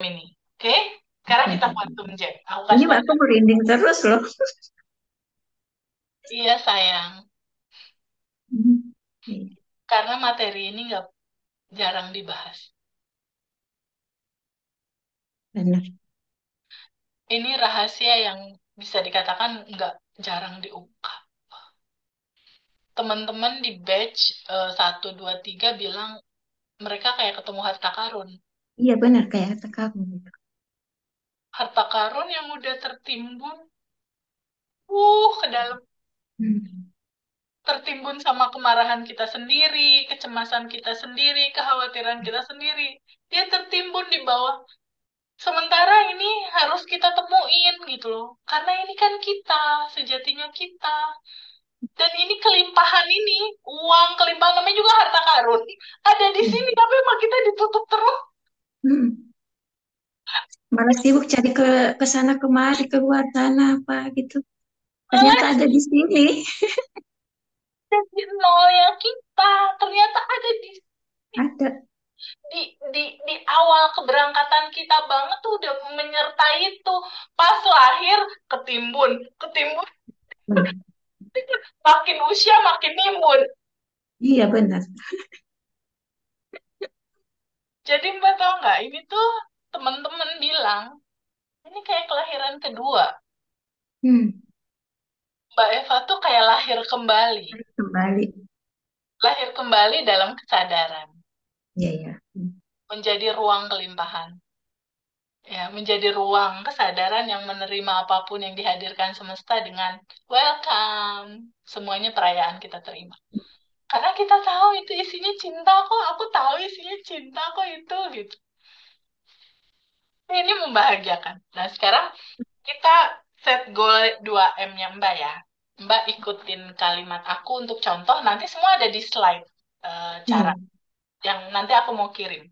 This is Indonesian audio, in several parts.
ini. Oke? Sekarang kita Oke. quantum jam. Aku Ini kasih Mbak, aku banyak. merinding terus loh. Iya, sayang. Hmm. Iya, Karena materi ini nggak jarang dibahas. benar. Ini rahasia yang bisa dikatakan nggak jarang diungkap. Teman-teman di batch 1, 2, 3 bilang mereka kayak ketemu harta karun. Iya benar kayak kata kamu gitu. Harta karun yang udah tertimbun, ke dalam. Hmm. Tertimbun sama kemarahan kita sendiri, kecemasan kita sendiri, kekhawatiran kita sendiri. Dia tertimbun di bawah. Sementara ini harus kita temuin gitu loh. Karena ini kan kita, sejatinya kita. Dan ini kelimpahan ini, uang kelimpahan namanya juga harta karun. Ada di Iya. sini, tapi emang kita ditutup terus. Hmm. Malah sibuk cari ke sana kemari keluar sana apa gitu. Ternyata Malah ada di sini. jadi nolnya kita. Ternyata ada Ada. di di awal keberangkatan kita banget tuh udah menyertai itu. Pas lahir ketimbun, ketimbun, Benar. makin usia makin nimbun. Iya benar. Jadi Mbak tahu nggak, ini tuh teman-teman bilang ini kayak kelahiran kedua. Hmm. Mbak Eva tuh kayak lahir kembali, Kembali. lahir kembali dalam kesadaran, Iya ya. menjadi ruang kelimpahan. Ya, menjadi ruang kesadaran yang menerima apapun yang dihadirkan semesta dengan welcome. Semuanya perayaan kita terima. Karena kita tahu itu isinya cinta kok, aku tahu isinya cinta kok itu gitu. Ini membahagiakan. Nah, sekarang kita set goal 2M-nya Mbak ya. Mbak ikutin kalimat aku untuk contoh, nanti semua ada di slide cara Iya. yang nanti aku mau kirim.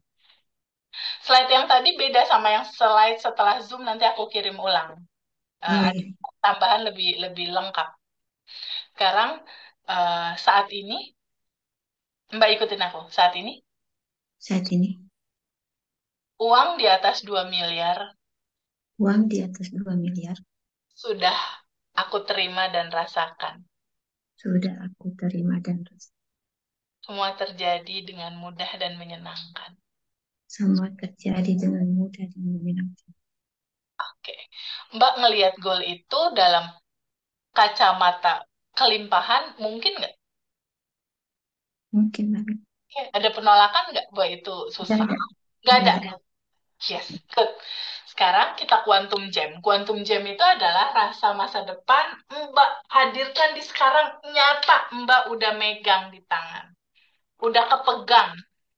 Slide yang tadi beda sama yang slide setelah Zoom, nanti aku kirim ulang. Iya Ada ya. tambahan lebih lebih lengkap. Sekarang saat ini Mbak ikutin aku. Saat ini Saat ini uang di atas 2 miliar uang di atas 2 miliar sudah aku terima dan rasakan. sudah aku terima dan Semua terjadi dengan mudah dan menyenangkan. semua terjadi dengan mudah dan menyenangkan. Oke. Mbak ngelihat goal itu dalam kacamata kelimpahan, mungkin nggak? Mungkin banget. Oke. Ada penolakan nggak bahwa itu Gak susah? ada. Nggak Gak ada. ada. Yes, good. Sekarang kita quantum jam. Quantum jam itu adalah rasa masa depan Mbak hadirkan di sekarang nyata. Mbak udah megang di tangan. Udah kepegang.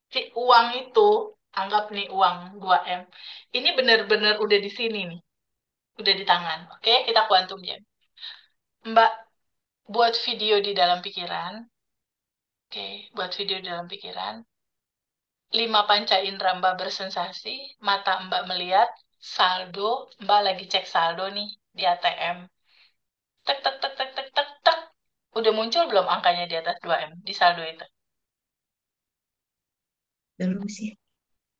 Si uang itu, anggap nih uang 2M. Ini benar-benar udah di sini nih. Udah di tangan. Oke, kita quantum jam. Mbak buat video di dalam pikiran. Oke, buat video di dalam pikiran. 5 panca indera Mbak bersensasi, mata Mbak melihat, saldo, Mbak lagi cek saldo nih di ATM. Tek, tek, tek, tek, tek, tek, tek. Udah muncul belum angkanya di atas 2M di saldo itu? Belum sih.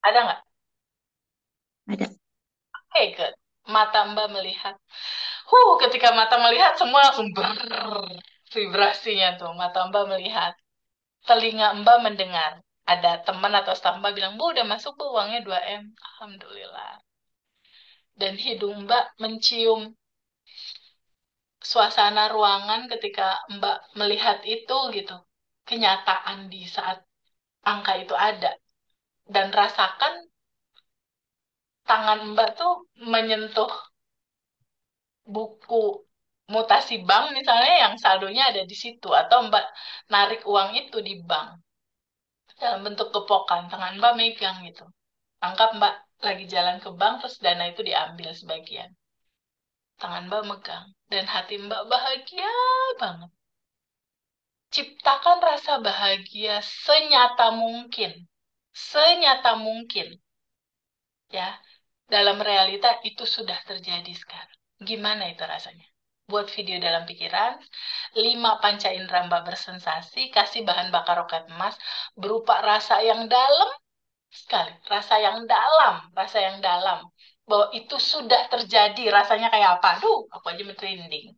Ada nggak? Ada. Oke, good. Mata Mbak melihat. Ketika mata melihat semua langsung vibrasinya tuh. Mata Mbak melihat. Telinga Mbak mendengar. Ada teman atau staf Mbak bilang, Bu, udah masuk Bu uangnya 2M. Alhamdulillah. Dan hidung Mbak mencium suasana ruangan ketika Mbak melihat itu gitu. Kenyataan di saat angka itu ada. Dan rasakan tangan Mbak tuh menyentuh buku mutasi bank misalnya yang saldonya ada di situ. Atau Mbak narik uang itu di bank. Dalam bentuk gepokan, tangan Mbak megang gitu. Anggap Mbak lagi jalan ke bank, terus dana itu diambil sebagian. Tangan Mbak megang. Dan hati Mbak bahagia banget. Ciptakan rasa bahagia senyata mungkin. Senyata mungkin. Ya, dalam realita itu sudah terjadi sekarang. Gimana itu rasanya? Buat video dalam pikiran, 5 panca indera Mbak bersensasi, kasih bahan bakar roket emas, berupa rasa yang dalam, sekali, rasa yang dalam bahwa itu sudah terjadi, rasanya kayak apa? Aduh, aku aja merinding.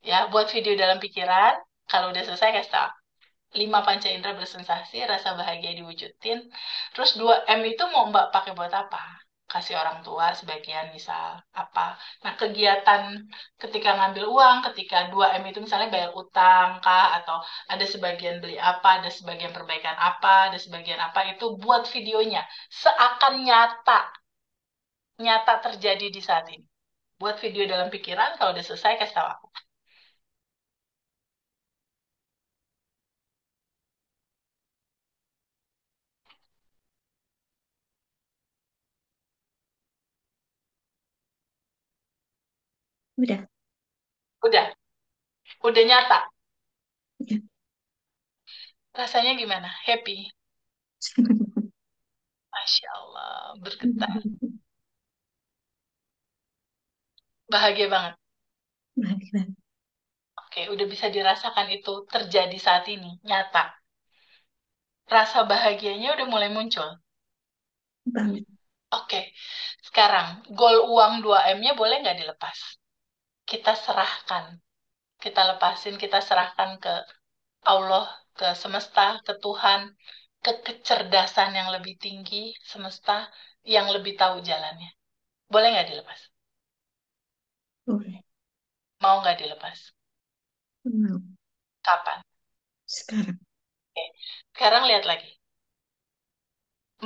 Ya, buat video dalam pikiran, kalau udah selesai kasih tau. 5 panca indera bersensasi, rasa bahagia diwujudin. Terus 2M itu mau Mbak pakai buat apa? Kasih orang tua sebagian misal apa. Nah, kegiatan ketika ngambil uang, ketika 2M itu misalnya bayar utang kah, atau ada sebagian beli apa, ada sebagian perbaikan apa, ada sebagian apa, itu buat videonya. Seakan nyata, nyata terjadi di saat ini. Buat video dalam pikiran, kalau udah selesai kasih tahu aku. Udah. Udah, udah nyata. Udah. Rasanya gimana? Happy? Masya Allah, bergetar. Bahagia banget. Bahagia Oke, udah bisa dirasakan itu terjadi saat ini, nyata. Rasa bahagianya udah mulai muncul. banget. Oke, sekarang goal uang 2M-nya boleh nggak dilepas? Kita serahkan, kita lepasin, kita serahkan ke Allah, ke semesta, ke Tuhan, ke kecerdasan yang lebih tinggi, semesta, yang lebih tahu jalannya. Boleh nggak dilepas? Boleh. Mau nggak dilepas? Mau. Kapan? Sekarang. Oke, sekarang lihat lagi.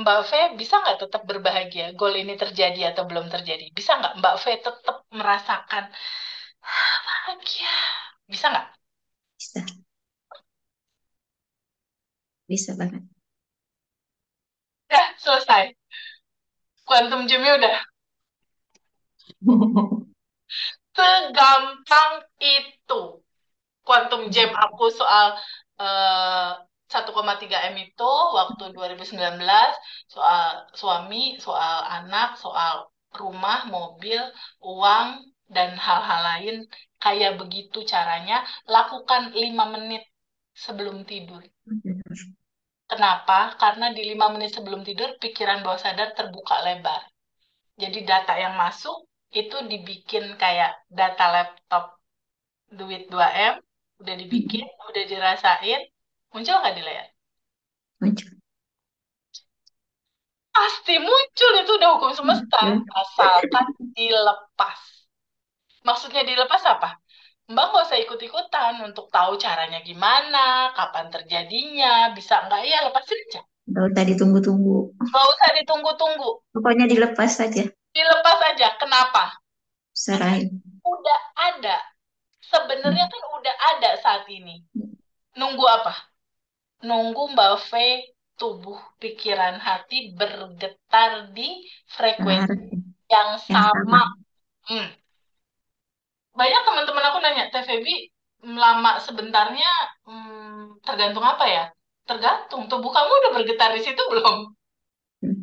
Mbak V bisa nggak tetap berbahagia? Goal ini terjadi atau belum terjadi? Bisa nggak Mbak V tetap merasakan bahagia? Bisa nggak? Bisa. Bisa banget. Ya, selesai. Quantum Gym-nya udah segampang itu. Quantum Gym aku soal eh, 1,3 M itu waktu 2019, soal suami, soal anak, soal rumah, mobil, uang, dan hal-hal lain. Kayak begitu caranya, lakukan 5 menit sebelum tidur. Kenapa? Karena di 5 menit sebelum tidur, pikiran bawah sadar terbuka lebar. Jadi data yang masuk itu dibikin kayak data laptop duit 2M, udah dibikin, udah dirasain, muncul nggak di layar? Muncul. Pasti muncul, itu udah hukum semesta. Muncul. Asalkan dilepas. Maksudnya dilepas apa? Mbak nggak usah ikut-ikutan untuk tahu caranya gimana, kapan terjadinya, bisa nggak ya lepasin aja. Gak usah ditunggu-tunggu. Nggak usah ditunggu-tunggu, Pokoknya dilepas saja. dilepas aja. Kenapa? Karena Serahin. udah ada. Sebenarnya Hmm. kan udah ada saat ini. Nunggu apa? Nunggu Mbak V tubuh, pikiran, hati bergetar di frekuensi Harus yang yang sama. sama. Hmm. Banyak teman-teman aku nanya, Teh Febi, lama sebentarnya tergantung apa ya? Tergantung, tubuh kamu udah bergetar di situ belum? Hmm.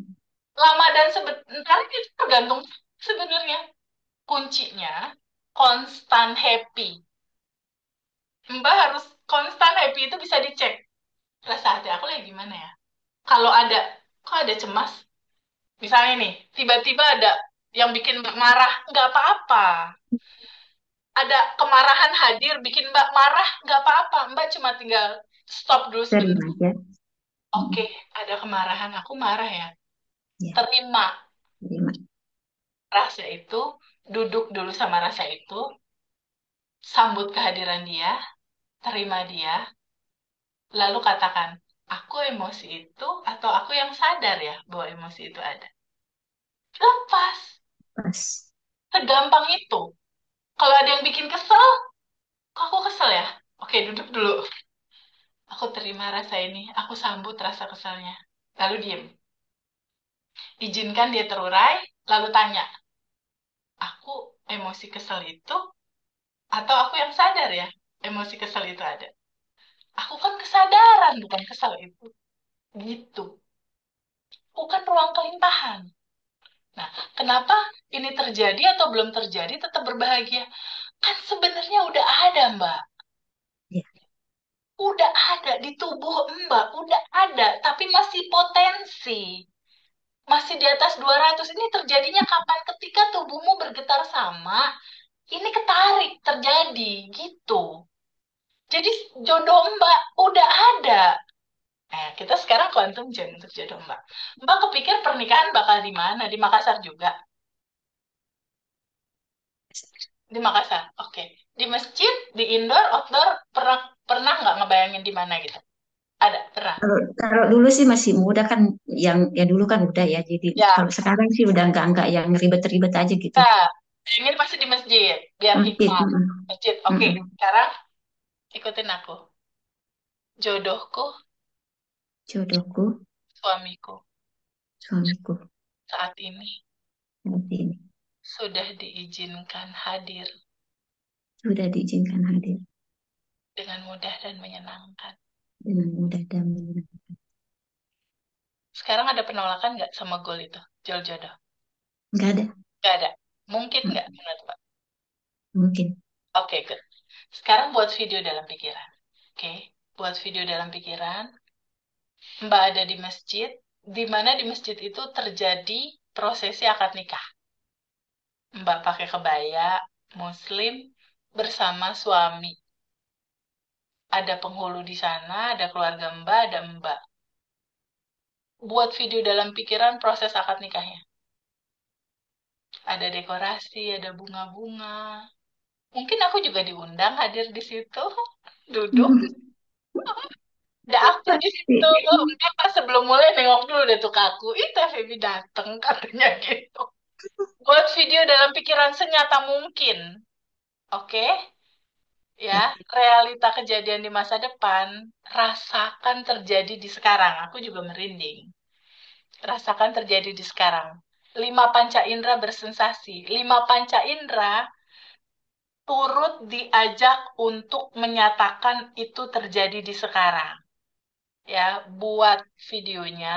Lama dan sebentar itu tergantung sebenarnya. Kuncinya konstan happy. Mbak harus konstan happy, itu bisa dicek. Rasa hati aku lagi gimana ya? Kalau ada, kok ada cemas? Misalnya nih, tiba-tiba ada yang bikin Mbak marah, nggak apa-apa. Ada kemarahan hadir bikin Mbak marah, nggak apa-apa. Mbak cuma tinggal stop dulu Terima sebentar. aja. Oke, Hmm. ada kemarahan, aku marah ya. Ya, Terima terima. rasa itu, duduk dulu sama rasa itu, sambut kehadiran dia, terima dia, lalu katakan, aku emosi itu atau aku yang sadar ya bahwa emosi itu ada. Lepas, Pas. segampang itu. Kalau ada yang bikin kesel, kok aku kesel ya? Oke, duduk dulu. Aku terima rasa ini, aku sambut rasa keselnya. Lalu diem. Izinkan dia terurai, lalu tanya, aku emosi kesel itu atau aku yang sadar ya emosi kesel itu ada? Aku kan kesadaran, bukan kesel itu. Gitu. Bukan ruang kelimpahan. Nah, kenapa ini terjadi atau belum terjadi tetap berbahagia? Kan sebenarnya udah ada, Mbak. Ya, Udah ada di tubuh Mbak, udah ada, tapi masih potensi. masih di atas 200. Ini terjadinya kapan? Ketika tubuhmu bergetar sama, ini ketarik terjadi gitu. Jadi jodoh Mbak udah ada. Kita sekarang quantum jam untuk jodoh Mbak. Mbak kepikir pernikahan bakal di mana? Di Makassar juga. Di Makassar. Oke. Di masjid, di indoor, outdoor, pernah pernah nggak ngebayangin di mana gitu? Ada, pernah. Kalau dulu sih masih muda kan, yang dulu kan udah ya. Jadi Ya. kalau sekarang sih udah nggak yang ribet-ribet aja gitu. Nah, ini masih di masjid, biar Masjid, hikmat. Masjid. Oke, mm. sekarang ikutin aku. Jodohku, Jodohku, suamiku, suamiku saat ini saat ini sudah diizinkan hadir sudah diizinkan hadir dengan mudah dan menyenangkan. dengan mudah dan menyenangkan. Sekarang ada penolakan nggak sama goal itu, jual jodoh? Nggak ada, Nggak ada. Mungkin nggak menurut Mbak? mungkin. Oke, good. Sekarang buat video dalam pikiran. Oke, buat video dalam pikiran. Mbak ada di masjid, di mana di masjid itu terjadi prosesi akad nikah. Mbak pakai kebaya, muslim, bersama suami. Ada penghulu di sana, ada keluarga Mbak, ada Mbak. Buat video dalam pikiran proses akad nikahnya. Ada dekorasi, ada bunga-bunga. Mungkin aku juga diundang hadir di situ, duduk. Ada aku di Pasti. situ. Mungkin pas sebelum mulai nengok dulu deh tuh ke aku. Ih, Teh Feby dateng katanya gitu. Buat video dalam pikiran senyata mungkin. Oke? Ya, Ya. realita kejadian di masa depan, rasakan terjadi di sekarang. Aku juga merinding. Rasakan terjadi di sekarang. Lima panca indera bersensasi. Lima panca indera turut diajak untuk menyatakan itu terjadi di sekarang. Ya, buat videonya,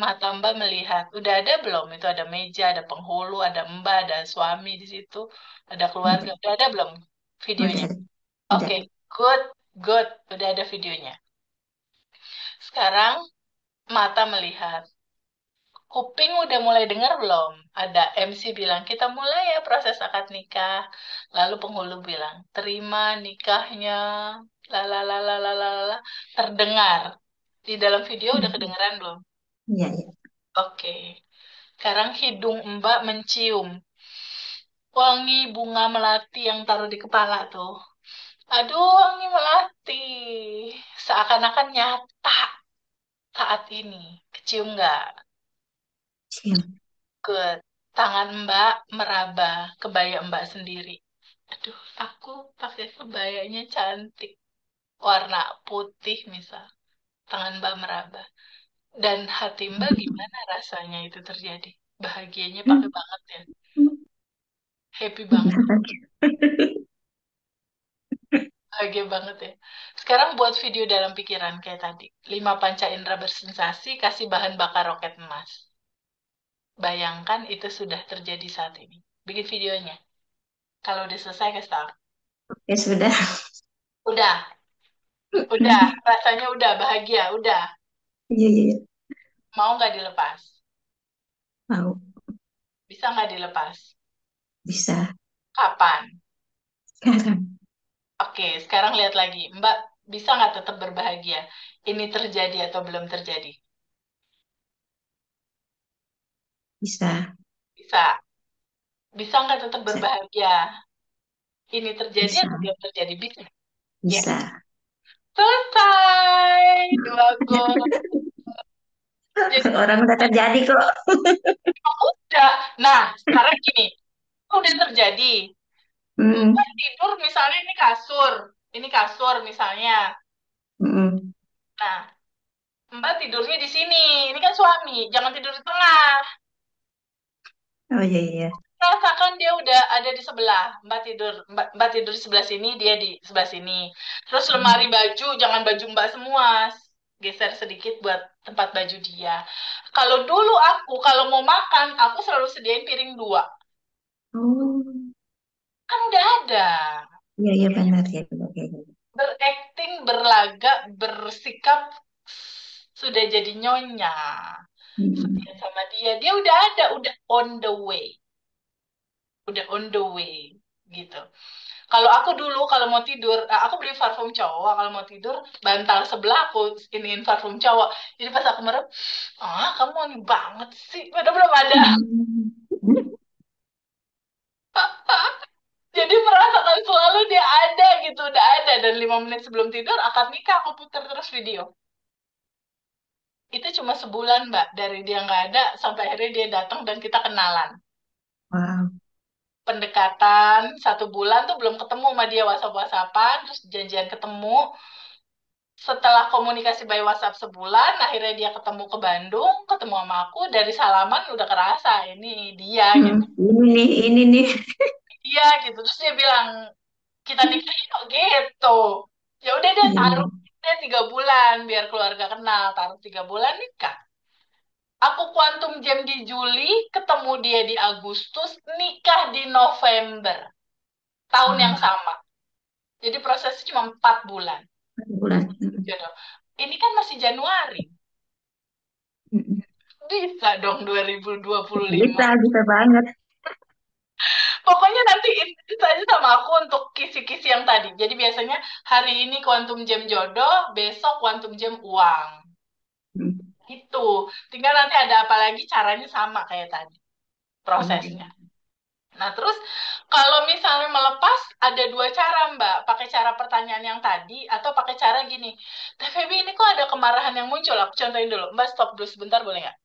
mata Mbak melihat, udah ada belum? Itu ada meja, ada penghulu, ada Mbak, ada suami di situ, ada keluarga. Udah, Udah ada belum udah videonya? ada. Oke, Udah. good, good. Udah ada videonya. Sekarang mata melihat. Kuping udah mulai dengar belum? Ada MC bilang, kita mulai ya proses akad nikah. Lalu penghulu bilang, terima nikahnya. Lalalalalalala. Terdengar. Di dalam video udah kedengeran belum? Iya, iya. Oke. Sekarang hidung Mbak mencium. Wangi bunga melati yang taruh di kepala tuh. Aduh, wangi melati. Seakan-akan nyata saat ini. Kecium nggak? Siap. Ke tangan Mbak meraba kebaya Mbak sendiri. Aduh, aku pakai kebayanya cantik. Warna putih misal. Tangan Mbak meraba. Dan hati Mbak gimana rasanya itu terjadi? Bahagianya pakai banget ya. Happy banget. Bahagia banget ya. Sekarang buat video dalam pikiran kayak tadi. Lima panca indera bersensasi, kasih bahan bakar roket emas. Bayangkan itu sudah terjadi saat ini. Bikin videonya. Kalau udah selesai, kasih tahu. Ya sudah. Udah. Udah, rasanya udah bahagia, udah. Iya, iya, iya. Mau nggak dilepas? Mau. Bisa nggak dilepas? Bisa. Kapan? Sekarang. Oke, sekarang lihat lagi. Mbak, bisa nggak tetap berbahagia? Ini terjadi atau belum terjadi? Bisa. Bisa. Bisa nggak tetap Bisa. berbahagia? Ini terjadi Bisa. atau belum terjadi? Bisa. Ya, Bisa. selesai. Dua gol. Jadi, Orang udah terjadi kok. udah. Nah, sekarang gini. Udah terjadi. Mbak Mm, tidur misalnya ini kasur. Ini kasur misalnya. mm. Nah, Mbak tidurnya di sini. Ini kan suami. Jangan tidur di tengah. Oh iya, iya. Rasakan dia udah ada di sebelah. Mbak tidur di sebelah sini, dia di sebelah sini. Terus lemari Mm. baju, jangan baju Mbak semua. Geser sedikit buat tempat baju dia. Kalau dulu aku, kalau mau makan, aku selalu sediain piring dua. Oh, Kan udah ada. iya, iya benar ya. Oke, oke. Berakting, berlagak, bersikap, sudah jadi nyonya. Mm. Setia sama dia, dia udah ada, udah on the way, udah on the way gitu. Kalau aku dulu kalau mau tidur, aku beli parfum cowok. Kalau mau tidur, bantal sebelah aku iniin parfum cowok. Jadi pas aku merem, kamu wangi banget sih. Padahal belum ada. Hmm. Jadi merasakan selalu dia ada gitu, udah ada. Dan 5 menit sebelum tidur, akad nikah aku putar terus video. Itu cuma sebulan, Mbak. Dari dia nggak ada, sampai akhirnya dia datang dan kita kenalan. Wow. Pendekatan 1 bulan tuh belum ketemu sama dia, WhatsApp-WhatsAppan, terus janjian ketemu. Setelah komunikasi by WhatsApp sebulan, akhirnya dia ketemu ke Bandung, ketemu sama aku, dari salaman udah kerasa, ini dia gitu. Ini nih. Iya gitu. Terus dia bilang, kita nikah yuk gitu. Ya udah dia taruh Hmm. dia 3 bulan biar keluarga kenal, taruh 3 bulan nikah. Aku kuantum jam di Juli, ketemu dia di Agustus, nikah di November tahun yang Wow. sama. Jadi prosesnya cuma 4 bulan. 1 bulan. Jodoh. Ini kan masih Januari. Mm. Bisa dong 2025. Bisa, bisa banget. Pokoknya nanti itu aja sama aku untuk kisi-kisi yang tadi. Jadi biasanya hari ini kuantum jam jodoh, besok kuantum jam uang. Hmm. Gitu. Tinggal nanti ada apa lagi caranya sama kayak tadi Boleh. prosesnya. Nah, terus kalau misalnya melepas ada 2 cara, Mbak. Pakai cara pertanyaan yang tadi atau pakai cara gini. Teh Feby ini kok ada kemarahan yang muncul? Aku contohin dulu. Mbak stop dulu sebentar boleh nggak?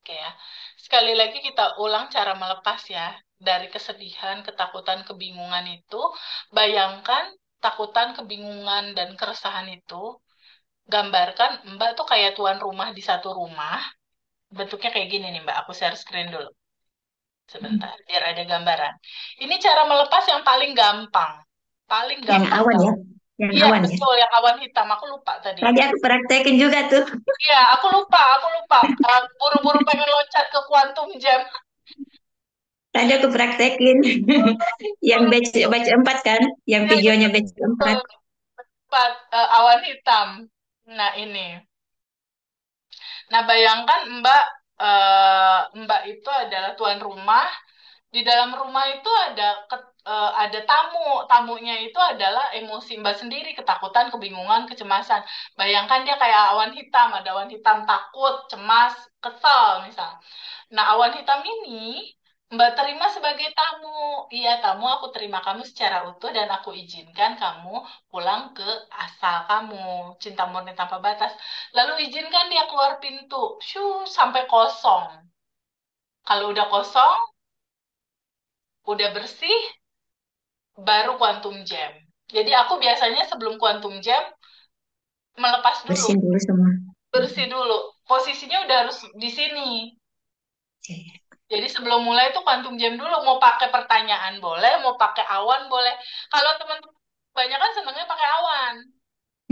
Oke ya. Sekali lagi kita ulang cara melepas ya. Dari kesedihan, ketakutan, kebingungan itu, bayangkan takutan, kebingungan, dan keresahan itu, gambarkan Mbak tuh kayak tuan rumah di satu rumah. Bentuknya kayak gini nih Mbak, aku share screen dulu. Hmm. Sebentar, biar ada gambaran. Ini cara melepas yang paling gampang. Paling Yang gampang awan ya. banget. Yang Iya, awan ya. betul, yang awan hitam. Aku lupa tadi. Tadi aku praktekin juga tuh. Iya, aku lupa, aku lupa. Buru-buru pengen loncat ke quantum jam. Tadi aku praktekin. Yang batch 4 kan? Yang Iya, iya, videonya batch betul. 4. Tepat, awan hitam. Nah, ini. Nah, bayangkan Mbak itu adalah tuan rumah. Di dalam rumah itu ada tamu. Tamunya itu adalah emosi Mbak sendiri, ketakutan, kebingungan, kecemasan. Bayangkan dia kayak awan hitam, ada awan hitam takut, cemas, kesel misal. Nah, awan hitam ini Mbak terima sebagai tamu. Iya, tamu, aku terima kamu secara utuh dan aku izinkan kamu pulang ke asal kamu, cinta murni tanpa batas. Lalu izinkan dia keluar pintu, sampai kosong. Kalau udah kosong, udah bersih, baru quantum jam. Jadi aku biasanya sebelum quantum jam melepas dulu, Bersihin dulu semua. bersih dulu. Posisinya udah harus di sini. Oke. Jadi sebelum mulai itu quantum jam dulu. Mau pakai pertanyaan boleh, mau pakai awan boleh. Kalau teman-teman banyak kan senangnya pakai awan.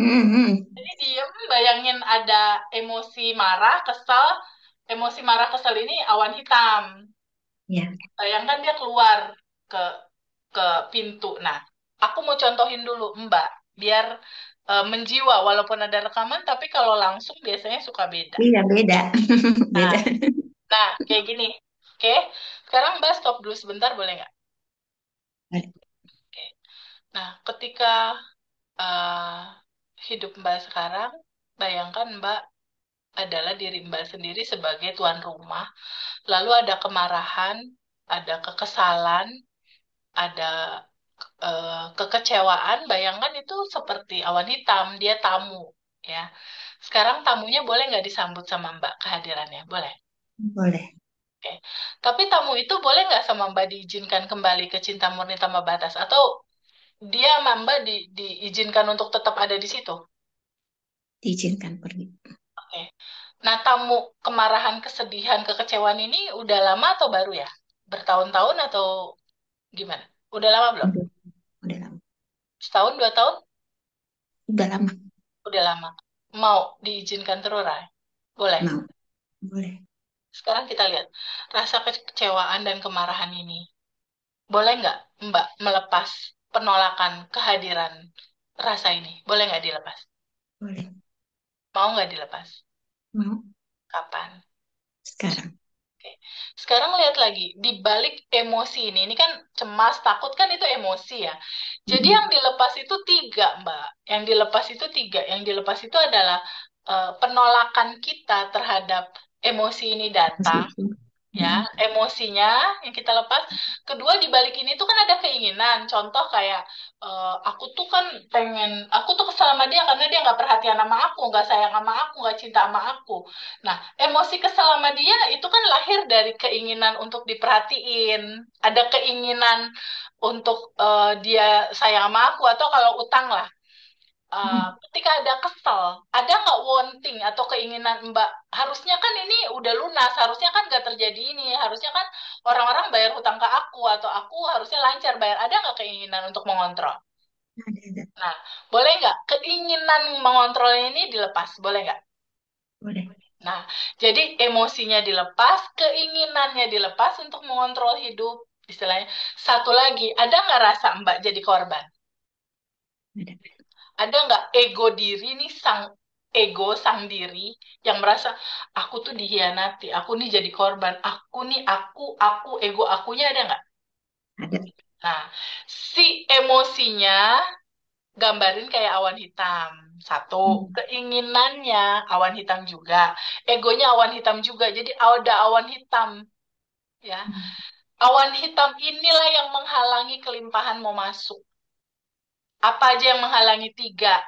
Hmm, hmm. Jadi diem, bayangin ada emosi marah, kesel. Emosi marah, kesel ini awan hitam. Ya. Bayangkan dia keluar ke ke pintu. Nah, aku mau contohin dulu Mbak, biar menjiwa walaupun ada rekaman, tapi kalau langsung biasanya suka beda. Iya, beda. Nah, Beda. nah kayak gini. Oke, sekarang Mbak stop dulu sebentar boleh nggak? Oke. Nah, ketika eh, hidup Mbak sekarang, bayangkan Mbak adalah diri Mbak sendiri sebagai tuan rumah. Lalu ada kemarahan, ada kekesalan, ada kekecewaan, bayangkan itu seperti awan hitam, dia tamu, ya. Sekarang tamunya boleh nggak disambut sama Mbak kehadirannya? Boleh. Boleh. Oke. Tapi tamu itu boleh nggak sama Mbak diizinkan kembali ke cinta murni tanpa batas? Atau dia sama Mbak diizinkan untuk tetap ada di situ? Diizinkan pergi. Oke. Nah, tamu kemarahan, kesedihan, kekecewaan ini udah lama atau baru ya? Bertahun-tahun atau gimana? Udah lama belum? Udah, udah lama. Setahun, 2 tahun? Udah lama. Udah lama. Mau diizinkan terurai? Boleh. Mau. Boleh. Sekarang kita lihat rasa kekecewaan dan kemarahan ini. Boleh nggak Mbak melepas penolakan kehadiran rasa ini? Boleh nggak dilepas? Boleh. Mau nggak dilepas? Mau. Kapan? sekarang. Oke. Sekarang lihat lagi, di balik emosi ini kan cemas, takut kan itu emosi ya. Jadi yang Mm-mm. dilepas itu tiga, Mbak. Yang dilepas itu tiga. Yang dilepas itu adalah penolakan kita terhadap emosi ini Masih datang, itu. ya, Mm-mm. emosinya yang kita lepas. Kedua, di balik ini tuh kan ada keinginan. Contoh kayak aku tuh kan pengen, aku tuh kesel sama dia karena dia nggak perhatian sama aku, nggak sayang sama aku, nggak cinta sama aku. Nah, emosi kesel sama dia itu kan lahir dari keinginan untuk diperhatiin. Ada keinginan untuk dia sayang sama aku, atau kalau utang lah, Mm. ketika ada kesel, ada nggak wanting atau keinginan Mbak, harusnya kan ini udah lunas, harusnya kan nggak terjadi ini, harusnya kan orang-orang bayar hutang ke aku, atau aku harusnya lancar bayar, ada nggak keinginan untuk mengontrol? Ada. Nah, boleh nggak keinginan mengontrol ini dilepas, boleh nggak? Boleh. Nah, jadi emosinya dilepas, keinginannya dilepas untuk mengontrol hidup, istilahnya. Satu lagi, ada nggak rasa Mbak jadi korban? Ada. Ada nggak ego diri nih, sang diri yang merasa aku tuh dihianati, aku nih jadi korban, aku nih aku ego akunya ada nggak? Ada. Nah, si emosinya gambarin kayak awan hitam. Satu, Mm. keinginannya awan hitam juga, egonya awan hitam juga. Jadi ada awan hitam, ya. Mm. Awan hitam inilah yang menghalangi kelimpahan mau masuk. Apa aja yang menghalangi tiga?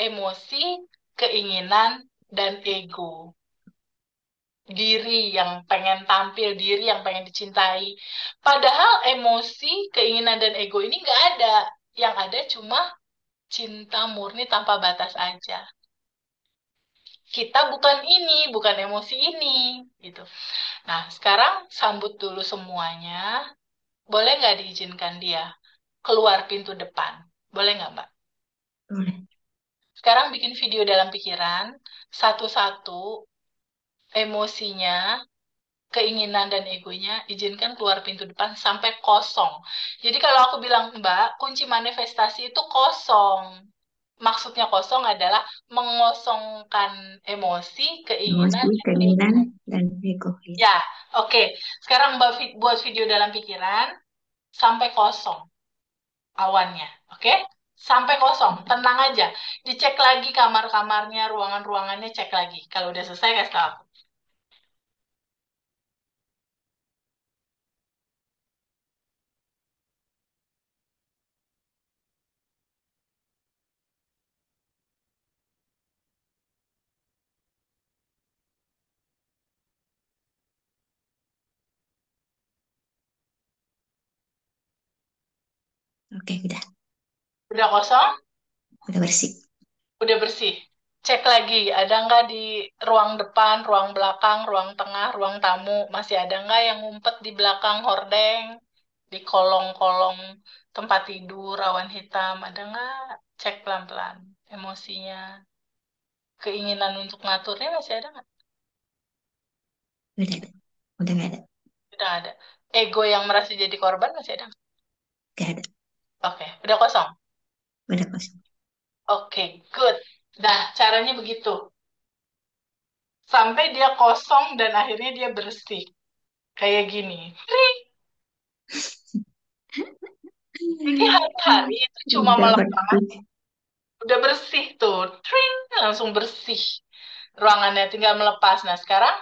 Emosi, keinginan, dan ego. Diri yang pengen tampil, diri yang pengen dicintai. Padahal emosi, keinginan, dan ego ini nggak ada. Yang ada cuma cinta murni tanpa batas aja. Kita bukan ini, bukan emosi ini, gitu. Nah, sekarang sambut dulu semuanya. Boleh nggak diizinkan dia keluar pintu depan? Boleh nggak, Mbak? Boleh. Sekarang bikin video dalam pikiran, satu-satu emosinya, keinginan dan egonya, izinkan keluar pintu depan sampai kosong. Jadi kalau aku bilang, Mbak, kunci manifestasi itu kosong. Maksudnya kosong adalah mengosongkan emosi, keinginan, Emosi, dan ego. keinginan, dan ego. Ya. Ya, oke. Sekarang Mbak buat video dalam pikiran sampai kosong awannya. Oke? Sampai kosong. Tenang aja. Dicek lagi kamar-kamarnya, ruangan-ruangannya, cek lagi. Kalau udah selesai, kasih tahu aku. Oke, udah. Udah kosong? Udah bersih. Udah bersih. Cek lagi, ada nggak di ruang depan, ruang belakang, ruang tengah, ruang tamu, masih ada nggak yang ngumpet di belakang hordeng, di kolong-kolong tempat tidur, awan hitam, ada nggak? Cek pelan-pelan emosinya, keinginan untuk ngaturnya masih ada nggak? Udah. Udah nggak ada. Udah nggak ada. Ego yang merasa jadi korban masih ada nggak? Nggak ada. Oke, udah kosong. Udah kosong. Oke, good. Nah, caranya begitu. Sampai dia kosong dan akhirnya dia bersih. Kayak gini. Jadi hari-hari itu cuma Udah melepas, bersih. udah bersih tuh, tring, langsung bersih. Ruangannya tinggal melepas. Nah, sekarang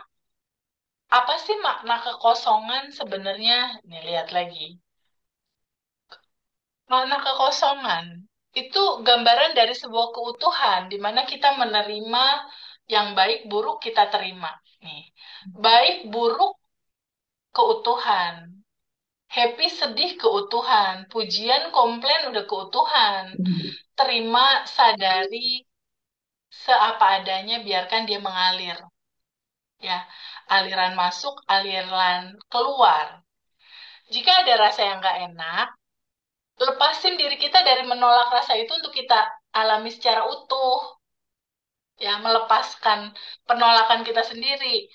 apa sih makna kekosongan sebenarnya? Nih, lihat lagi. Makna kekosongan itu gambaran dari sebuah keutuhan, di mana kita menerima yang baik buruk kita terima. Nih, baik buruk keutuhan. Happy sedih keutuhan. Pujian komplain udah keutuhan. Mm. Terima, sadari, seapa adanya, biarkan dia mengalir. Ya, aliran masuk, aliran keluar. Jika ada rasa yang nggak enak, lepasin diri kita dari menolak rasa itu untuk kita alami secara utuh. Ya, melepaskan penolakan kita sendiri.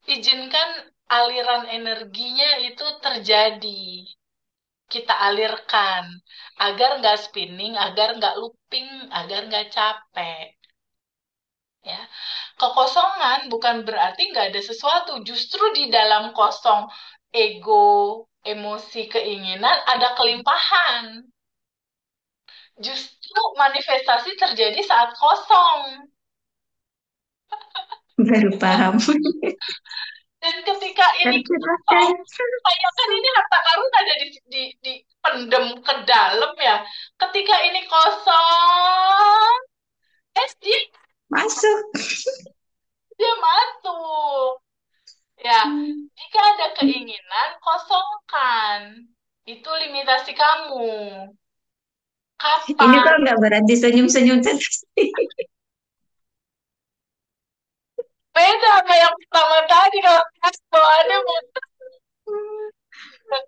Izinkan aliran energinya itu terjadi. Kita alirkan agar nggak spinning, agar nggak looping, agar nggak capek. Ya, Kekosongan bukan berarti nggak ada sesuatu. Justru di dalam kosong ego, emosi, keinginan ada kelimpahan. Justru manifestasi terjadi saat kosong. Baru paham. Dan ketika ini Tercerahkan. kosong, kayak kan ini harta karun ada di pendem ke dalam ya. Ketika ini kosong, dia Masuk. dia masuk. Ya, Hmm. jika ada keinginan, kosongkan. Itu limitasi kamu. Ini Kapan? kok nggak berarti senyum-senyum terus. Beda sama yang pertama tadi kalau bawaannya muter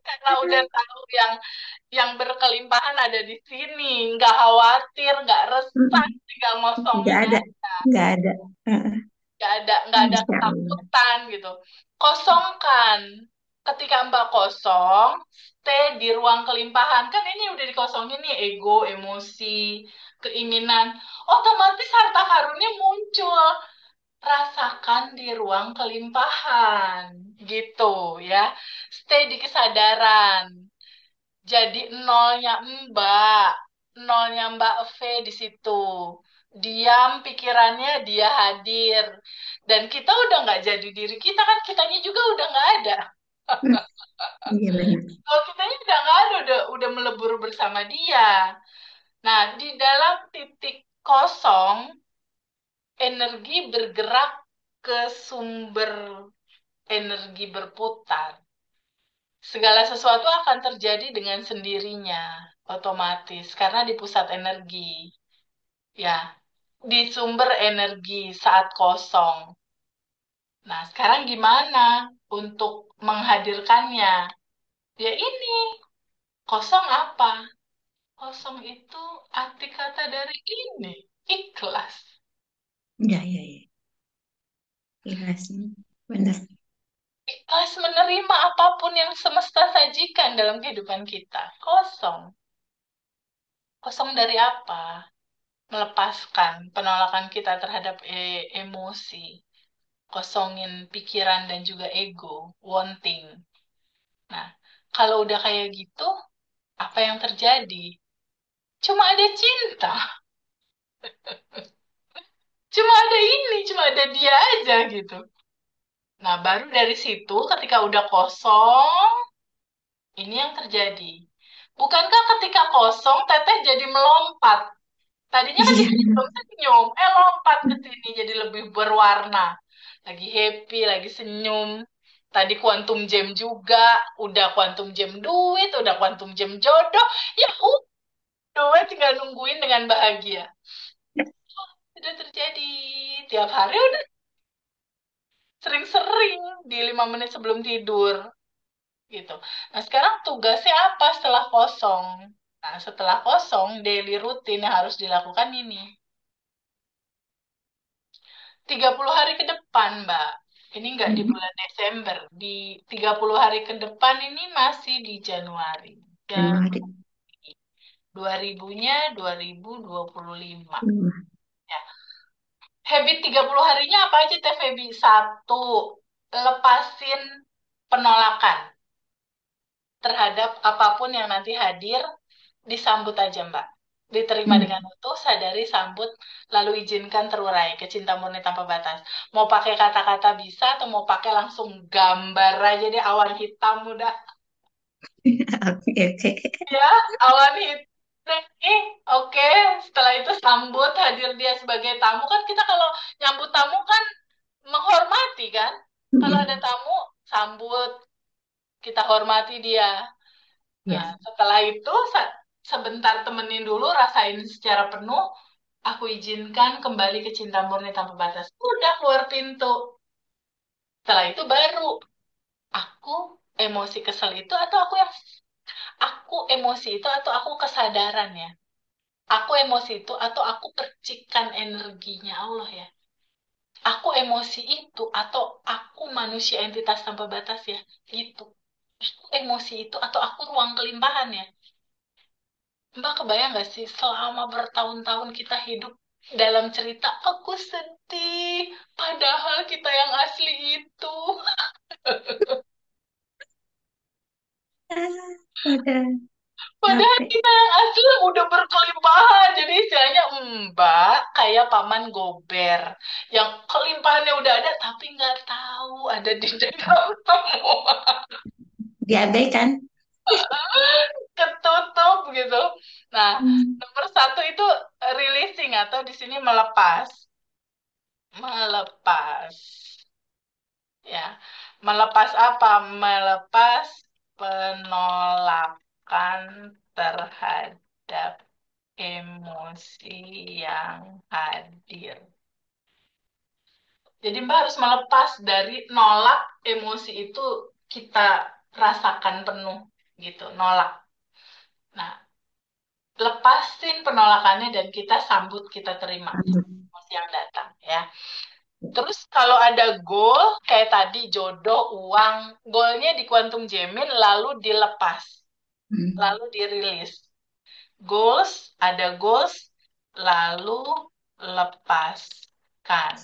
karena udah tahu yang berkelimpahan ada di sini, nggak khawatir, nggak resah, tinggal Nggak ngosongin ada. aja, Nggak ada. Heeh. nggak ada Masya Allah. ketakutan gitu. Kosongkan. Ketika Mbak kosong, stay di ruang kelimpahan. Kan ini udah dikosongin nih ego, emosi, keinginan. Otomatis harta karunnya muncul. Rasakan di ruang kelimpahan gitu ya. Stay di kesadaran. Jadi nolnya Mbak V di situ. Diam pikirannya dia hadir. Dan kita udah nggak jadi diri kita kan kitanya juga udah nggak ada. Hmm. Iya benar. Kalau kitanya udah nggak ada, udah melebur bersama dia. Nah, di dalam titik kosong, energi bergerak ke sumber energi berputar. Segala sesuatu akan terjadi dengan sendirinya, otomatis, karena di pusat energi, ya, di sumber energi saat kosong. Nah, sekarang gimana untuk menghadirkannya? Ya ini, kosong apa? Kosong itu arti kata dari ini, ikhlas. Iya, iya, iya. Iya sih. Benar. Ikhlas menerima apapun yang semesta sajikan dalam kehidupan kita. Kosong. Kosong dari apa? Melepaskan penolakan kita terhadap emosi, kosongin pikiran dan juga ego, wanting. Nah, kalau udah kayak gitu, apa yang terjadi? Cuma ada cinta, cuma ada ini, cuma ada dia aja gitu. Nah, baru dari situ ketika udah kosong, ini yang terjadi. Bukankah ketika kosong, teteh jadi melompat? Tadinya kan di Iya. sini belum senyum, lompat ke sini jadi lebih berwarna. Lagi happy, lagi senyum. Tadi quantum gem juga, udah quantum gem duit, udah quantum gem jodoh. Ya udah, tinggal nungguin dengan bahagia. Sudah terjadi tiap hari, udah sering-sering di 5 menit sebelum tidur gitu. Nah sekarang tugasnya apa setelah kosong? Nah setelah kosong, daily rutin yang harus dilakukan ini. 30 hari ke depan, Mbak. Ini nggak di Hmm. bulan Desember. Di 30 hari ke depan ini masih di Januari. Januari. Januari. 2000-nya 2025. Hmm. Ya. Habit 30 harinya apa aja, Teh Febi? Satu, lepasin penolakan terhadap apapun yang nanti hadir, disambut aja, Mbak. Diterima Hmm. dengan utuh, sadari, sambut, lalu izinkan terurai ke cinta murni tanpa batas. Mau pakai kata-kata bisa atau mau pakai langsung gambar aja deh awan hitam udah. Oke, oke. Ya, awan hitam. Oke. Setelah itu sambut hadir dia sebagai tamu kan kita kalau nyambut tamu kan menghormati kan. Kalau ada Hmm. tamu, sambut, kita hormati dia. Ya. Nah, setelah itu sebentar temenin dulu, rasain secara penuh. Aku izinkan kembali ke cinta murni tanpa batas. Udah keluar pintu. Setelah itu baru aku emosi kesel itu atau aku emosi itu atau aku kesadaran ya. Aku emosi itu atau aku percikan energinya Allah ya. Aku emosi itu atau aku manusia entitas tanpa batas ya. Gitu. Aku emosi itu atau aku ruang kelimpahan ya. Mbak kebayang gak sih selama bertahun-tahun kita hidup Dalam cerita aku sedih, padahal kita yang asli itu. Ah, udah Padahal capek. kita yang asli udah berkelimpahan. Jadi istilahnya Mbak kayak Paman Gober. Yang kelimpahannya udah ada tapi nggak tahu ada di dalam semua. Diabaikan. Ketutup gitu. Nah, Hmm. nomor satu itu releasing atau di sini melepas. Melepas. Ya, melepas apa? Melepas penolakan terhadap emosi yang hadir. Jadi Mbak harus melepas dari nolak emosi itu kita rasakan penuh gitu, nolak. Nah, lepasin penolakannya dan kita sambut, kita terima emosi yang datang ya. Terus kalau ada goal kayak tadi jodoh, uang, goalnya di Quantum Jamin lalu dilepas, Hmm. lalu dirilis. Goals, ada goals, lalu lepaskan.